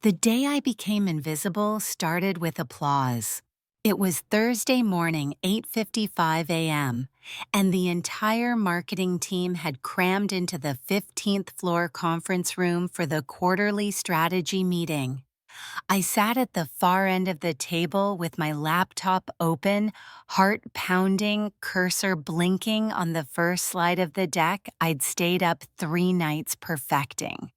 The day I became invisible started with applause. It was Thursday morning, 8:55 a.m., and the entire marketing team had crammed into the 15th floor conference room for the quarterly strategy meeting. I sat at the far end of the table with my laptop open, heart pounding, cursor blinking on the first slide of the deck I'd stayed up 3 nights perfecting.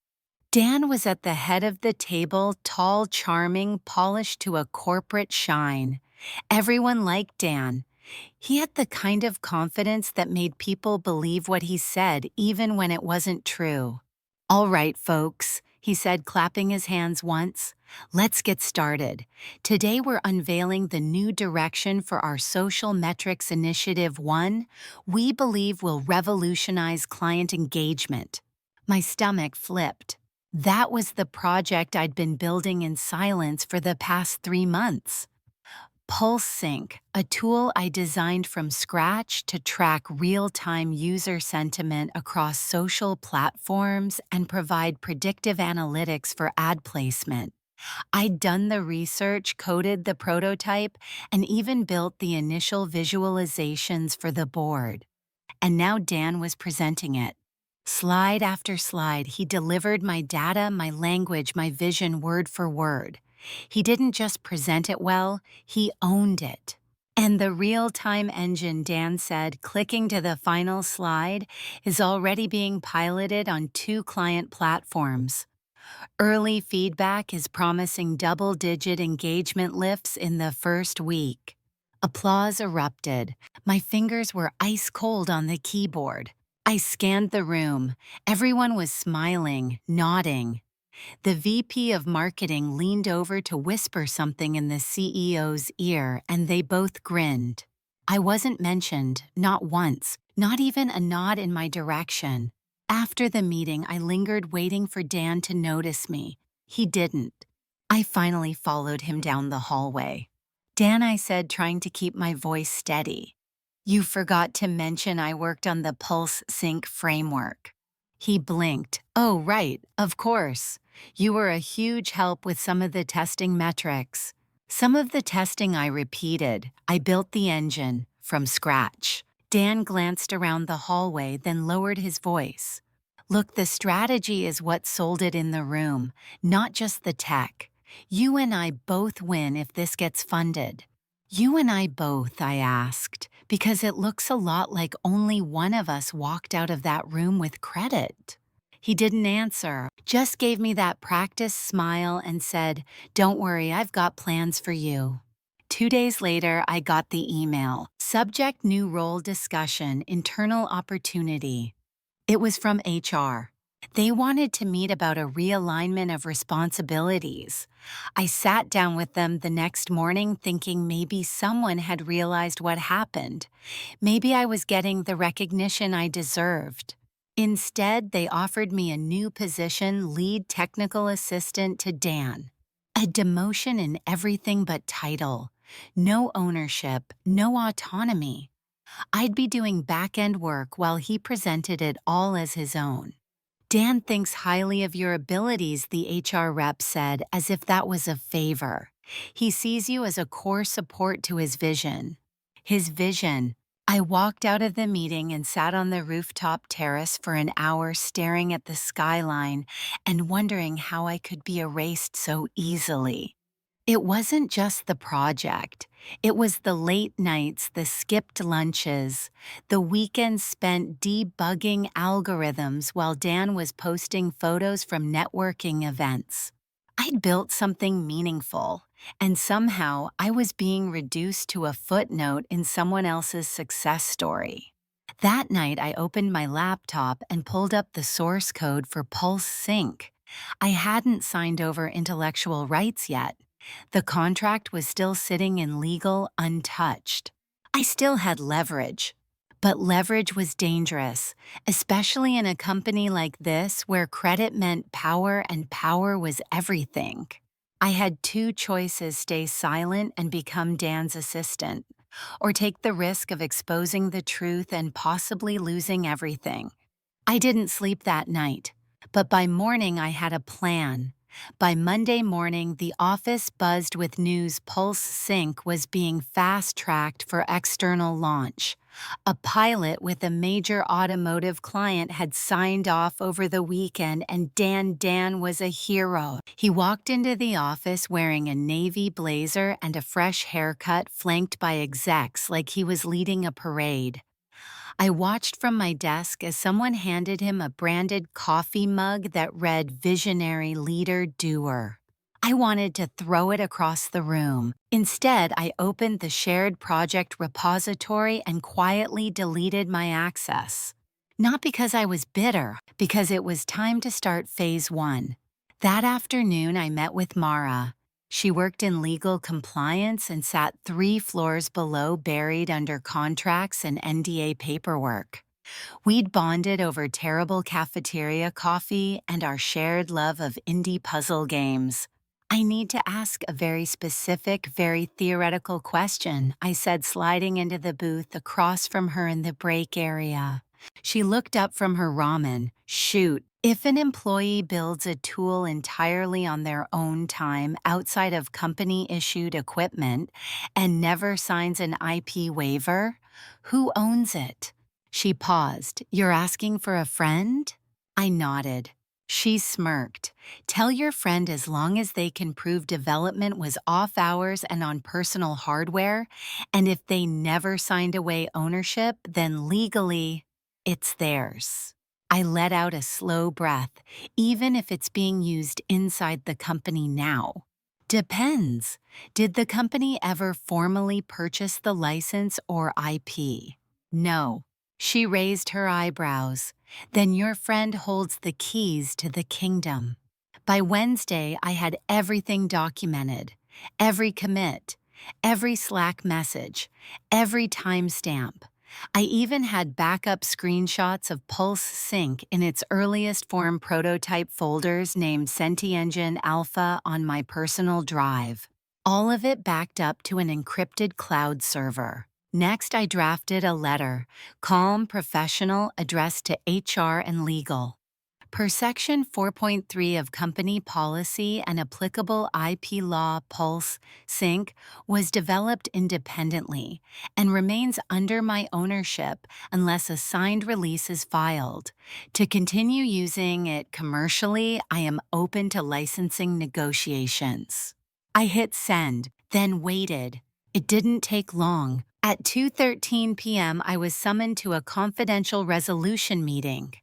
Dan was at the head of the table, tall, charming, polished to a corporate shine. Everyone liked Dan. He had the kind of confidence that made people believe what he said even when it wasn't true. "All right, folks," he said, clapping his hands once. "Let's get started. Today we're unveiling the new direction for our Social Metrics Initiative 1 we believe will revolutionize client engagement." My stomach flipped. That was the project I'd been building in silence for the past 3 months. PulseSync, a tool I designed from scratch to track real-time user sentiment across social platforms and provide predictive analytics for ad placement. I'd done the research, coded the prototype, and even built the initial visualizations for the board. And now Dan was presenting it. Slide after slide, he delivered my data, my language, my vision word for word. He didn't just present it well, he owned it. And the real-time engine, Dan said, clicking to the final slide, is already being piloted on 2 client platforms. Early feedback is promising double-digit engagement lifts in the first week. Applause erupted. My fingers were ice cold on the keyboard. I scanned the room. Everyone was smiling, nodding. The VP of marketing leaned over to whisper something in the CEO's ear, and they both grinned. I wasn't mentioned, not once, not even a nod in my direction. After the meeting, I lingered waiting for Dan to notice me. He didn't. I finally followed him down the hallway. "Dan," I said, trying to keep my voice steady, "you forgot to mention I worked on the PulseSync framework." He blinked. "Oh, right, of course. You were a huge help with some of the testing metrics." Some of the testing I repeated. I built the engine from scratch. Dan glanced around the hallway, then lowered his voice. "Look, the strategy is what sold it in the room, not just the tech. You and I both win if this gets funded." "You and I both," I asked, because it looks a lot like only one of us walked out of that room with credit. He didn't answer, just gave me that practice smile and said, "Don't worry, I've got plans for you." 2 days later, I got the email. Subject: new role discussion, internal opportunity. It was from HR. They wanted to meet about a realignment of responsibilities. I sat down with them the next morning thinking maybe someone had realized what happened. Maybe I was getting the recognition I deserved. Instead, they offered me a new position, lead technical assistant to Dan. A demotion in everything but title. No ownership, no autonomy. I'd be doing back-end work while he presented it all as his own. "Dan thinks highly of your abilities," the HR rep said, as if that was a favor. "He sees you as a core support to his vision." His vision. I walked out of the meeting and sat on the rooftop terrace for an hour staring at the skyline and wondering how I could be erased so easily. It wasn't just the project. It was the late nights, the skipped lunches, the weekends spent debugging algorithms while Dan was posting photos from networking events. I'd built something meaningful, and somehow I was being reduced to a footnote in someone else's success story. That night, I opened my laptop and pulled up the source code for PulseSync. I hadn't signed over intellectual rights yet. The contract was still sitting in legal, untouched. I still had leverage. But leverage was dangerous, especially in a company like this where credit meant power and power was everything. I had 2 choices: stay silent and become Dan's assistant, or take the risk of exposing the truth and possibly losing everything. I didn't sleep that night, but by morning I had a plan. By Monday morning, the office buzzed with news PulseSync was being fast-tracked for external launch. A pilot with a major automotive client had signed off over the weekend, and Dan was a hero. He walked into the office wearing a navy blazer and a fresh haircut, flanked by execs like he was leading a parade. I watched from my desk as someone handed him a branded coffee mug that read Visionary Leader Doer. I wanted to throw it across the room. Instead, I opened the shared project repository and quietly deleted my access. Not because I was bitter, because it was time to start phase 1. That afternoon, I met with Mara. She worked in legal compliance and sat 3 floors below, buried under contracts and NDA paperwork. We'd bonded over terrible cafeteria coffee and our shared love of indie puzzle games. "I need to ask a very specific, very theoretical question," I said, sliding into the booth across from her in the break area. She looked up from her ramen. "Shoot. If an employee builds a tool entirely on their own time outside of company-issued equipment and never signs an IP waiver, who owns it?" She paused. "You're asking for a friend?" I nodded. She smirked. "Tell your friend as long as they can prove development was off hours and on personal hardware, and if they never signed away ownership, then legally, it's theirs." I let out a slow breath, "Even if it's being used inside the company now." "Depends. Did the company ever formally purchase the license or IP?" "No." She raised her eyebrows. "Then your friend holds the keys to the kingdom." By Wednesday, I had everything documented. Every commit, every Slack message, every timestamp. I even had backup screenshots of PulseSync in its earliest form prototype folders named SentiEngine Alpha on my personal drive. All of it backed up to an encrypted cloud server. Next, I drafted a letter, calm, professional, addressed to HR and legal. Per Section 4.3 of company policy and applicable IP law, PulseSync was developed independently and remains under my ownership unless a signed release is filed. To continue using it commercially, I am open to licensing negotiations. I hit send, then waited. It didn't take long. At 2:13 p.m., I was summoned to a confidential resolution meeting.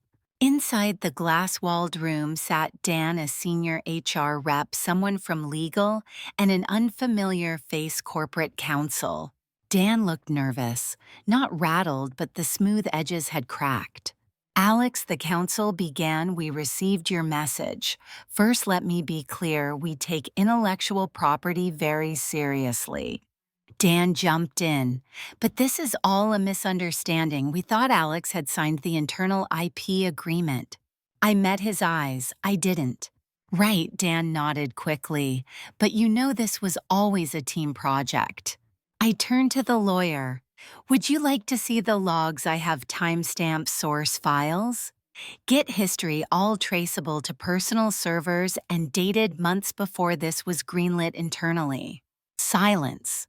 Inside the glass-walled room sat Dan, a senior HR rep, someone from legal, and an unfamiliar face corporate counsel. Dan looked nervous, not rattled, but the smooth edges had cracked. "Alex," the counsel began, "we received your message. First, let me be clear, we take intellectual property very seriously." Dan jumped in. "But this is all a misunderstanding. We thought Alex had signed the internal IP agreement." I met his eyes. I didn't. "Right," Dan nodded quickly. "But you know this was always a team project." I turned to the lawyer. "Would you like to see the logs? I have timestamp source files. Git history all traceable to personal servers and dated months before this was greenlit internally." Silence.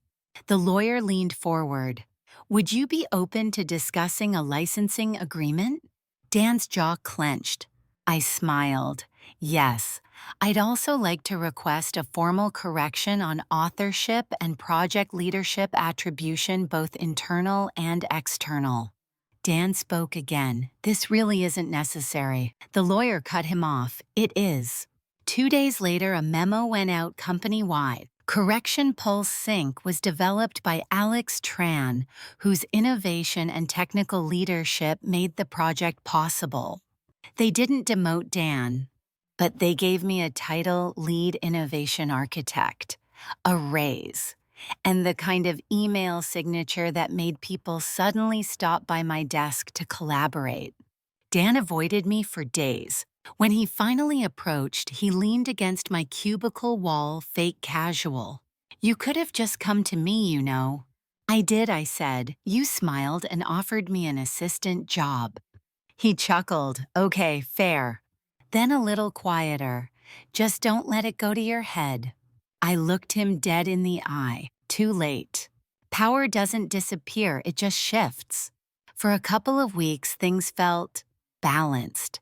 The lawyer leaned forward. "Would you be open to discussing a licensing agreement?" Dan's jaw clenched. I smiled. "Yes. I'd also like to request a formal correction on authorship and project leadership attribution, both internal and external." Dan spoke again. "This really isn't necessary." The lawyer cut him off. "It is." 2 days later, a memo went out company-wide. Correction PulseSync was developed by Alex Tran, whose innovation and technical leadership made the project possible. They didn't demote Dan, but they gave me a title, Lead Innovation Architect, a raise, and the kind of email signature that made people suddenly stop by my desk to collaborate. Dan avoided me for days. When he finally approached, he leaned against my cubicle wall, fake casual. "You could have just come to me, you know." "I did," I said. "You smiled and offered me an assistant job." He chuckled. "Okay, fair." Then a little quieter. Just don't let it go to your head. I looked him dead in the eye. Too late. Power doesn't disappear, it just shifts. For a couple of weeks, things felt balanced.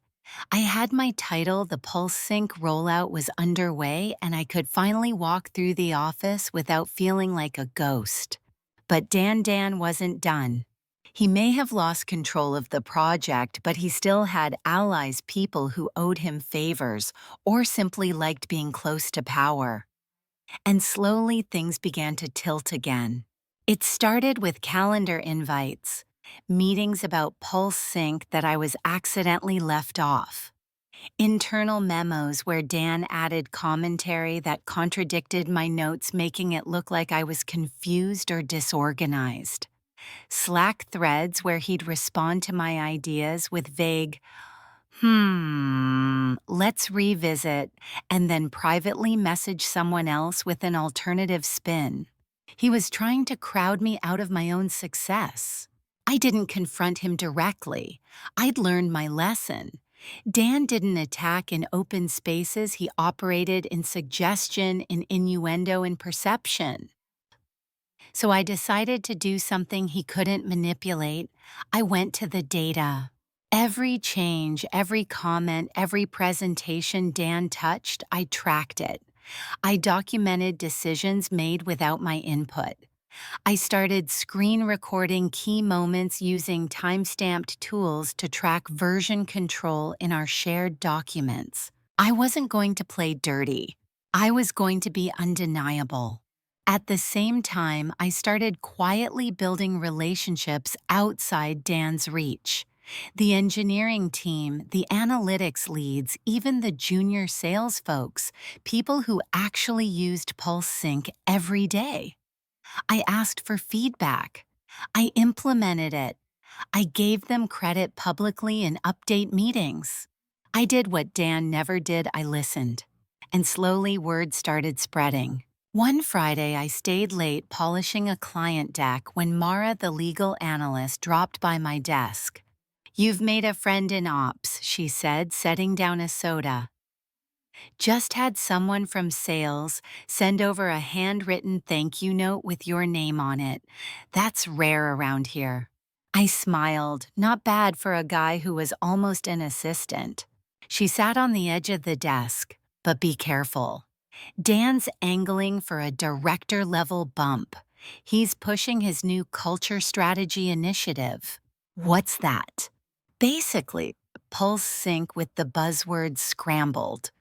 I had my title, the PulseSync rollout was underway, and I could finally walk through the office without feeling like a ghost. But Dan wasn't done. He may have lost control of the project, but he still had allies, people who owed him favors or simply liked being close to power. And slowly things began to tilt again. It started with calendar invites, meetings about PulseSync that I was accidentally left off, internal memos where Dan added commentary that contradicted my notes, making it look like I was confused or disorganized, Slack threads where he'd respond to my ideas with vague, let's revisit, and then privately message someone else with an alternative spin. He was trying to crowd me out of my own success. I didn't confront him directly. I'd learned my lesson. Dan didn't attack in open spaces, he operated in suggestion, in innuendo, and perception. So I decided to do something he couldn't manipulate. I went to the data. Every change, every comment, every presentation Dan touched, I tracked it. I documented decisions made without my input. I started screen recording key moments using time-stamped tools to track version control in our shared documents. I wasn't going to play dirty. I was going to be undeniable. At the same time, I started quietly building relationships outside Dan's reach. The engineering team, the analytics leads, even the junior sales folks, people who actually used PulseSync every day. I asked for feedback. I implemented it. I gave them credit publicly in update meetings. I did what Dan never did, I listened. And slowly word started spreading. One Friday, I stayed late polishing a client deck when Mara, the legal analyst, dropped by my desk. "You've made a friend in ops," she said, setting down a soda. "Just had someone from sales send over a handwritten thank you note with your name on it. That's rare around here." I smiled, not bad for a guy who was almost an assistant. She sat on the edge of the desk, but be careful. Dan's angling for a director-level bump. He's pushing his new culture strategy initiative. What's that? Basically, PulseSync with the buzzwords scrambled.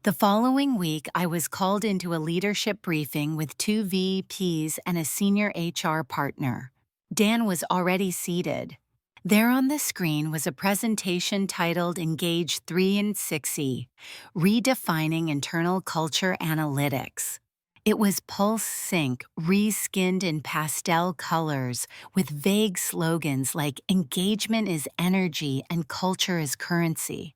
The following week, I was called into a leadership briefing with 2 VPs and a senior HR partner. Dan was already seated. There on the screen was a presentation titled Engage 3 and 6E, Redefining Internal Culture Analytics. It was PulseSync, reskinned in pastel colors, with vague slogans like engagement is energy and culture is currency.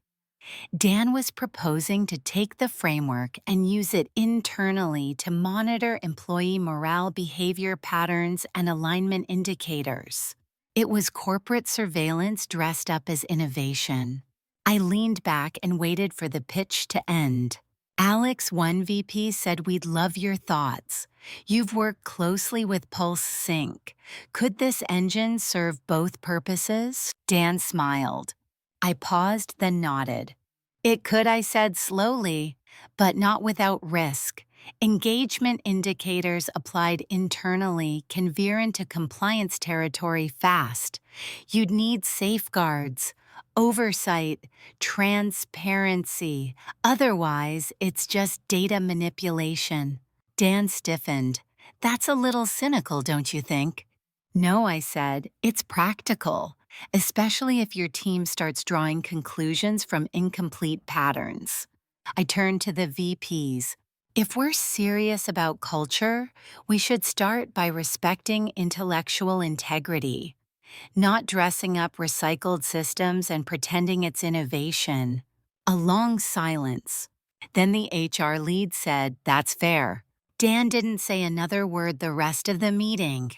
Dan was proposing to take the framework and use it internally to monitor employee morale, behavior patterns, and alignment indicators. It was corporate surveillance dressed up as innovation. I leaned back and waited for the pitch to end. "Alex, one VP, said we'd love your thoughts. You've worked closely with PulseSync. Could this engine serve both purposes?" Dan smiled. I paused, then nodded. "It could," I said slowly, "but not without risk. Engagement indicators applied internally can veer into compliance territory fast. You'd need safeguards, oversight, transparency. Otherwise, it's just data manipulation." Dan stiffened. "That's a little cynical, don't you think?" "No," I said, "it's practical, especially if your team starts drawing conclusions from incomplete patterns." I turned to the VPs. "If we're serious about culture, we should start by respecting intellectual integrity, not dressing up recycled systems and pretending it's innovation." A long silence. Then the HR lead said, "That's fair." Dan didn't say another word the rest of the meeting.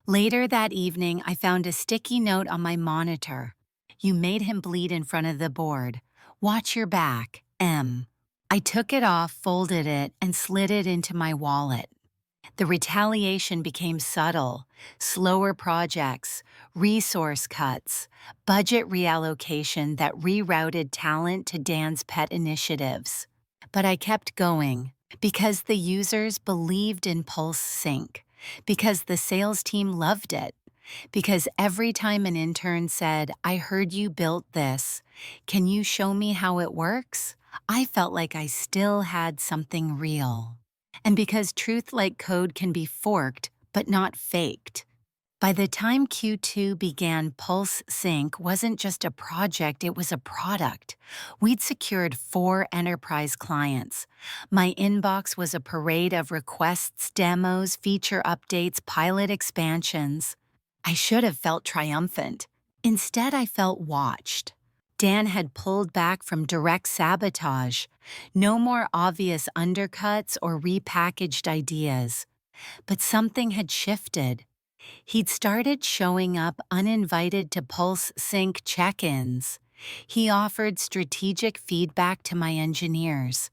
Later that evening, I found a sticky note on my monitor. "You made him bleed in front of the board. Watch your back, M." I took it off, folded it, and slid it into my wallet. The retaliation became subtle: slower projects, resource cuts, budget reallocation that rerouted talent to Dan's pet initiatives. But I kept going because the users believed in PulseSync, because the sales team loved it, because every time an intern said, "I heard you built this. Can you show me how it works?" I felt like I still had something real. And because truth like code can be forked, but not faked. By the time Q2 began, PulseSync wasn't just a project, it was a product. We'd secured 4 enterprise clients. My inbox was a parade of requests, demos, feature updates, pilot expansions. I should have felt triumphant. Instead, I felt watched. Dan had pulled back from direct sabotage. No more obvious undercuts or repackaged ideas. But something had shifted. He'd started showing up uninvited to PulseSync check-ins. He offered strategic feedback to my engineers.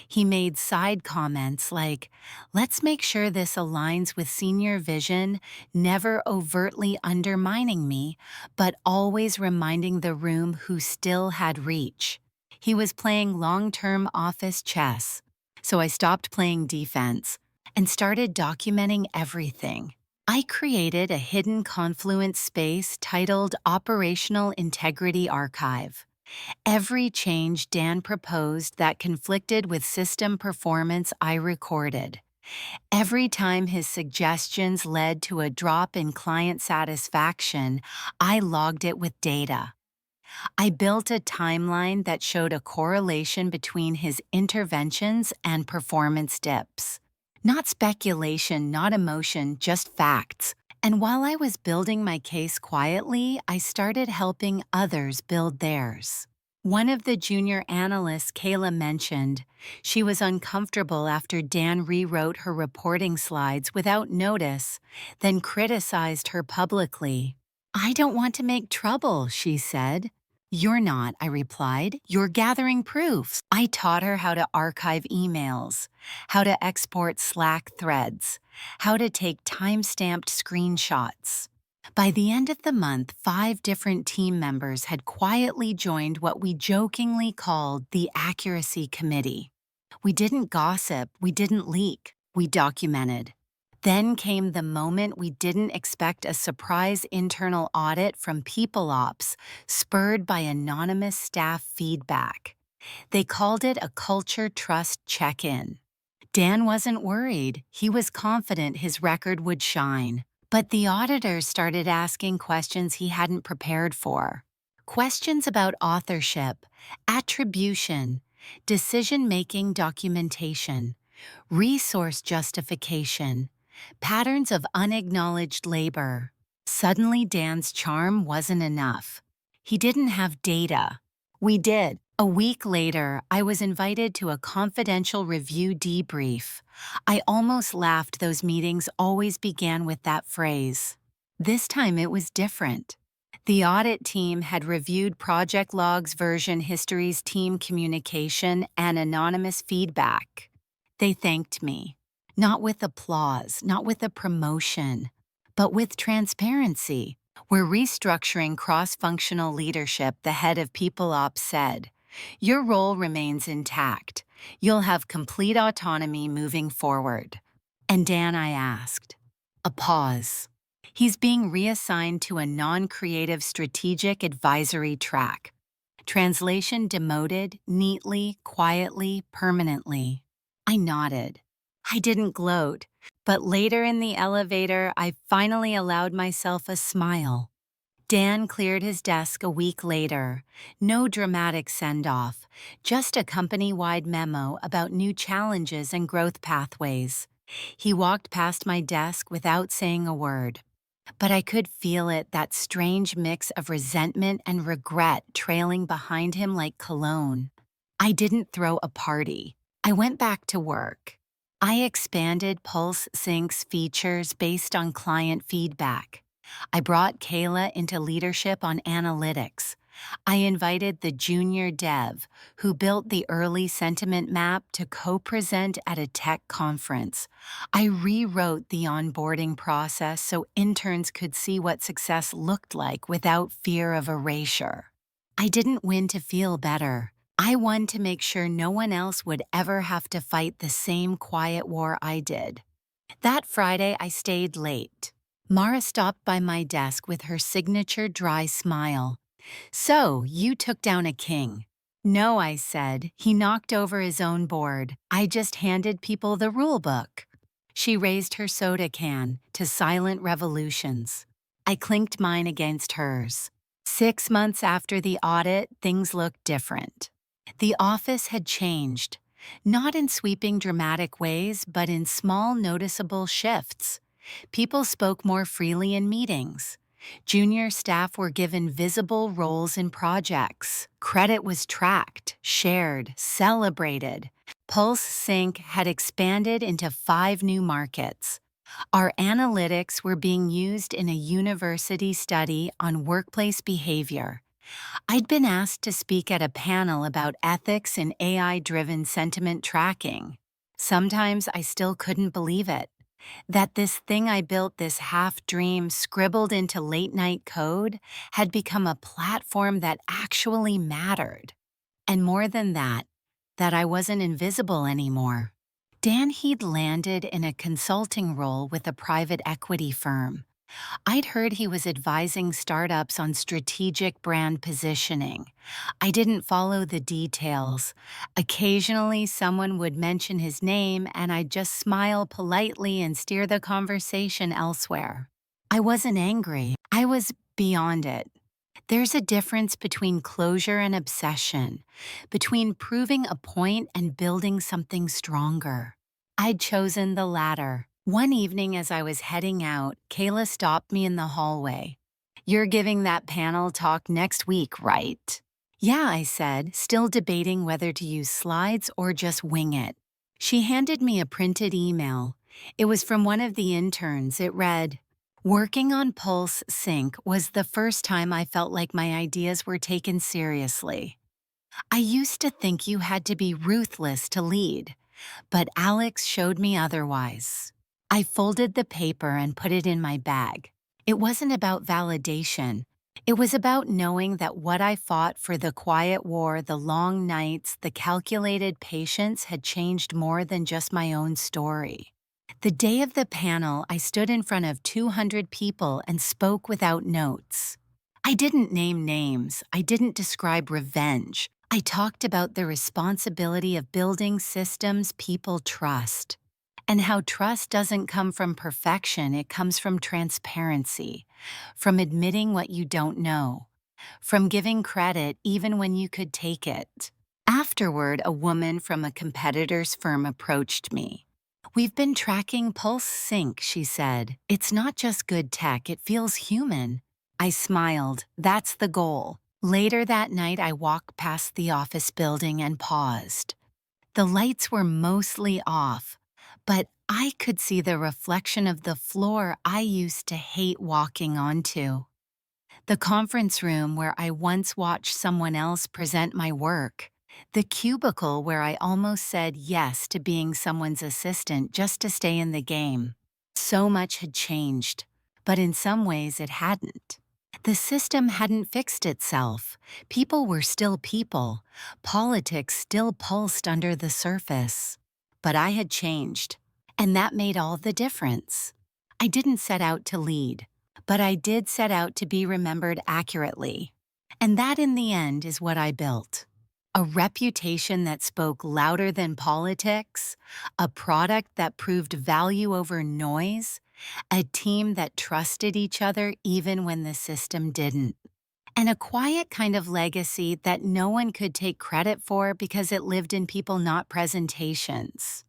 He made side comments like, "Let's make sure this aligns with senior vision," never overtly undermining me, but always reminding the room who still had reach. He was playing long-term office chess. So I stopped playing defense and started documenting everything. I created a hidden Confluence space titled Operational Integrity Archive. Every change Dan proposed that conflicted with system performance, I recorded. Every time his suggestions led to a drop in client satisfaction, I logged it with data. I built a timeline that showed a correlation between his interventions and performance dips. Not speculation, not emotion, just facts. And while I was building my case quietly, I started helping others build theirs. One of the junior analysts Kayla mentioned she was uncomfortable after Dan rewrote her reporting slides without notice, then criticized her publicly. "I don't want to make trouble," she said. "You're not," I replied. "You're gathering proofs." I taught her how to archive emails, how to export Slack threads, how to take time-stamped screenshots. By the end of the month, 5 different team members had quietly joined what we jokingly called the Accuracy Committee. We didn't gossip, we didn't leak, we documented. Then came the moment we didn't expect: a surprise internal audit from People Ops, spurred by anonymous staff feedback. They called it a culture trust check-in. Dan wasn't worried. He was confident his record would shine. But the auditors started asking questions he hadn't prepared for. Questions about authorship, attribution, decision-making documentation, resource justification, patterns of unacknowledged labor. Suddenly, Dan's charm wasn't enough. He didn't have data. We did. A week later, I was invited to a confidential review debrief. I almost laughed. Those meetings always began with that phrase. This time it was different. The audit team had reviewed project logs, version histories, team communication, and anonymous feedback. They thanked me. Not with applause, not with a promotion, but with transparency. "We're restructuring cross-functional leadership," the head of People Ops said. "Your role remains intact. You'll have complete autonomy moving forward." "And Dan?" I asked. A pause. "He's being reassigned to a non-creative strategic advisory track." Translation: demoted, neatly, quietly, permanently. I nodded. I didn't gloat, but later in the elevator, I finally allowed myself a smile. Dan cleared his desk a week later. No dramatic send-off, just a company-wide memo about new challenges and growth pathways. He walked past my desk without saying a word. But I could feel it, that strange mix of resentment and regret trailing behind him like cologne. I didn't throw a party. I went back to work. I expanded PulseSync's features based on client feedback. I brought Kayla into leadership on analytics. I invited the junior dev who built the early sentiment map to co-present at a tech conference. I rewrote the onboarding process so interns could see what success looked like without fear of erasure. I didn't win to feel better. I won to make sure no one else would ever have to fight the same quiet war I did. That Friday, I stayed late. Mara stopped by my desk with her signature dry smile. "So, you took down a king." "No," I said. "He knocked over his own board. I just handed people the rule book." She raised her soda can to silent revolutions. I clinked mine against hers. 6 months after the audit, things looked different. The office had changed, not in sweeping dramatic ways, but in small noticeable shifts. People spoke more freely in meetings. Junior staff were given visible roles in projects. Credit was tracked, shared, celebrated. PulseSync had expanded into 5 new markets. Our analytics were being used in a university study on workplace behavior. I'd been asked to speak at a panel about ethics in AI-driven sentiment tracking. Sometimes I still couldn't believe it. That this thing I built, this half-dream scribbled into late-night code, had become a platform that actually mattered. And more than that I wasn't invisible anymore. Dan he'd landed in a consulting role with a private equity firm. I'd heard he was advising startups on strategic brand positioning. I didn't follow the details. Occasionally, someone would mention his name, and I'd just smile politely and steer the conversation elsewhere. I wasn't angry. I was beyond it. There's a difference between closure and obsession, between proving a point and building something stronger. I'd chosen the latter. One evening as I was heading out, Kayla stopped me in the hallway. "You're giving that panel talk next week, right?" "Yeah," I said, still debating whether to use slides or just wing it. She handed me a printed email. It was from one of the interns. It read, "Working on PulseSync was the first time I felt like my ideas were taken seriously. I used to think you had to be ruthless to lead, but Alex showed me otherwise." I folded the paper and put it in my bag. It wasn't about validation. It was about knowing that what I fought for, the quiet war, the long nights, the calculated patience, had changed more than just my own story. The day of the panel, I stood in front of 200 people and spoke without notes. I didn't name names. I didn't describe revenge. I talked about the responsibility of building systems people trust. And how trust doesn't come from perfection, it comes from transparency, from admitting what you don't know, from giving credit even when you could take it. Afterward, a woman from a competitor's firm approached me. "We've been tracking PulseSync," she said. "It's not just good tech, it feels human." I smiled. That's the goal. Later that night, I walked past the office building and paused. The lights were mostly off, but I could see the reflection of the floor I used to hate walking onto. The conference room where I once watched someone else present my work. The cubicle where I almost said yes to being someone's assistant just to stay in the game. So much had changed, but in some ways it hadn't. The system hadn't fixed itself. People were still people. Politics still pulsed under the surface. But I had changed, and that made all the difference. I didn't set out to lead, but I did set out to be remembered accurately. And that, in the end, is what I built. A reputation that spoke louder than politics, a product that proved value over noise, a team that trusted each other even when the system didn't. And a quiet kind of legacy that no one could take credit for because it lived in people, not presentations.